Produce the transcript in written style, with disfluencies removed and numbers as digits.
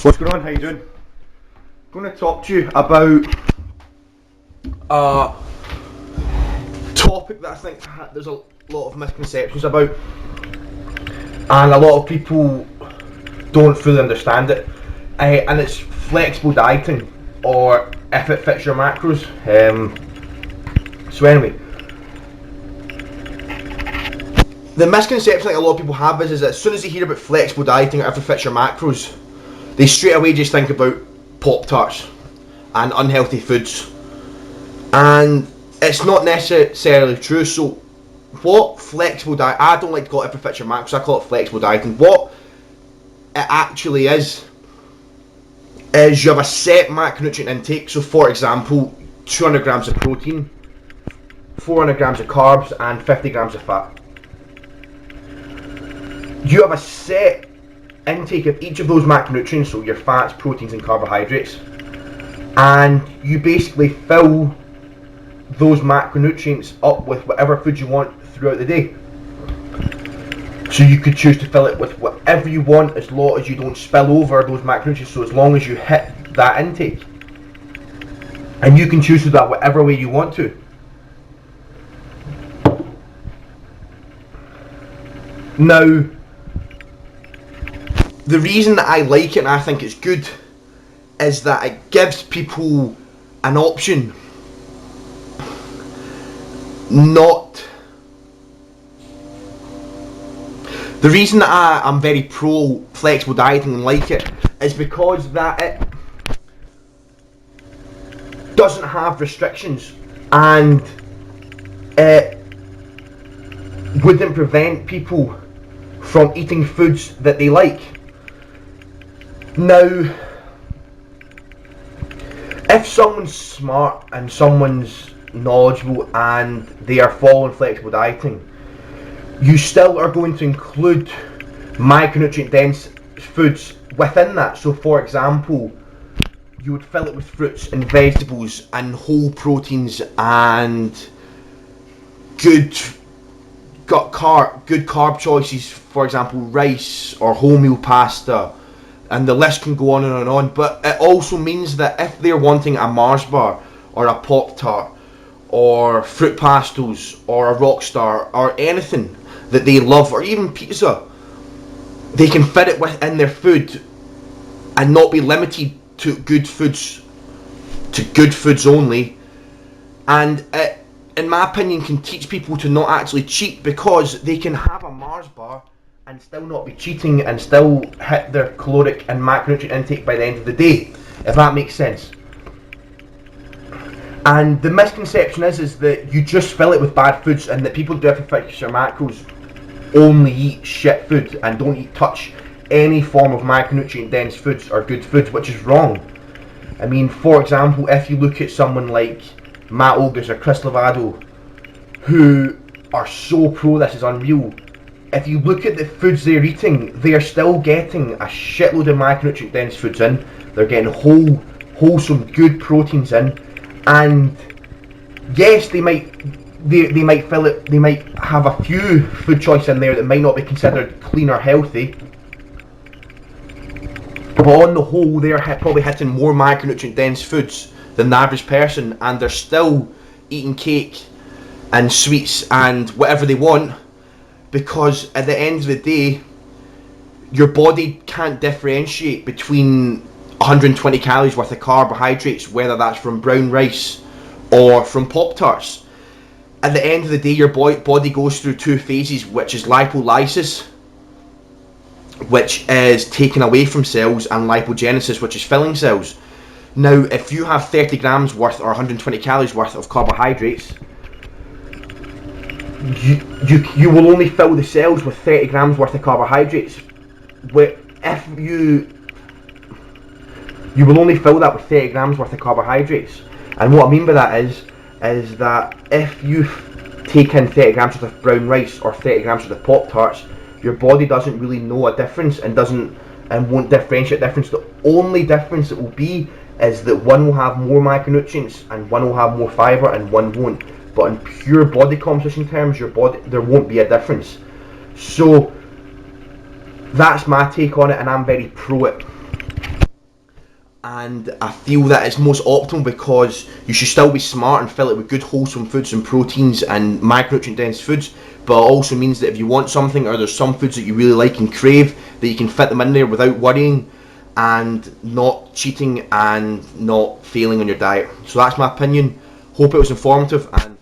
What's going on? How you doing? I'm going to talk to you about a topic that I think there's a lot of misconceptions about, and a lot of people don't fully understand it, and it's flexible dieting, or if it fits your macros. So anyway, the misconception that a lot of people have is that as soon as they hear about flexible dieting or if it fits your macros, they straight away just think about Pop-Tarts and unhealthy foods, and it's not necessarily true. So what flexible diet, I don't like to call it if it fits your macros, I call it flexible dieting. What it actually is you have a set macronutrient intake. So for example, 200 grams of protein, 400 grams of carbs and 50 grams of fat. You have a set intake of each of those macronutrients, so your fats, proteins and carbohydrates, and you basically fill those macronutrients up with whatever food you want throughout the day. So you could choose to fill it with whatever you want as long as you don't spill over those macronutrients, so as long as you hit that intake, and you can choose to do that whatever way you want to. Now, the reason that I like it and I think it's good is that it gives people an option. The reason that I'm very pro flexible dieting and like it is because that it doesn't have restrictions, and it wouldn't prevent people from eating foods that they like. Now, if someone's smart and someone's knowledgeable and they are following flexible dieting, you still are going to include micronutrient dense foods within that. So for example, you would fill it with fruits and vegetables and whole proteins and good carb choices, for example rice or wholemeal pasta, and the list can go on and on. But it also means that if they're wanting a Mars bar or a Pop-Tart or fruit pastels or a Rockstar or anything that they love, or even pizza, they can fit it within their food and not be limited to good foods only. And it, in my opinion, can teach people to not actually cheat, because they can have a Mars bar and still not be cheating and still hit their caloric and macronutrient intake by the end of the day, if that makes sense. And the misconception is that you just fill it with bad foods, and that people do if it fits your macros only eat shit food and don't touch any form of macronutrient dense foods or good foods, which is wrong. I mean, for example, if you look at someone like Matt Ogres or Chris Lavado, who are so pro, this is unreal. If you look at the foods they're eating, they are still getting a shitload of macronutrient dense foods in. They're getting wholesome, good proteins in, and yes, they might fill it. They might have a few food choices in there that might not be considered clean or healthy, but on the whole, they're probably hitting more macronutrient dense foods than the average person, and they're still eating cake and sweets and whatever they want, because at the end of the day, your body can't differentiate between 120 calories worth of carbohydrates, whether that's from brown rice or from Pop-Tarts. At the end of the day, your body goes through two phases, which is lipolysis, which is taken away from cells, and lipogenesis, which is filling cells. Now, if you have 30 grams worth or 120 calories worth of carbohydrates, you will only fill the cells with 30 grams worth of carbohydrates. If you will only fill that with 30 grams worth of carbohydrates. And what I mean by that is that if you take in 30 grams worth of brown rice or 30 grams worth of Pop-Tarts, your body doesn't really know a difference and won't differentiate difference. The only difference it will be is that one will have more micronutrients and one will have more fibre and one won't. But in pure body composition terms, there won't be a difference. So that's my take on it, and I'm very pro it. and I feel that it's most optimal because you should still be smart and fill it with good wholesome foods and proteins and macronutrient dense foods, but it also means that if you want something or there's some foods that you really like and crave, that you can fit them in there without worrying and not cheating and not failing on your diet. So that's my opinion. Hope it was informative, and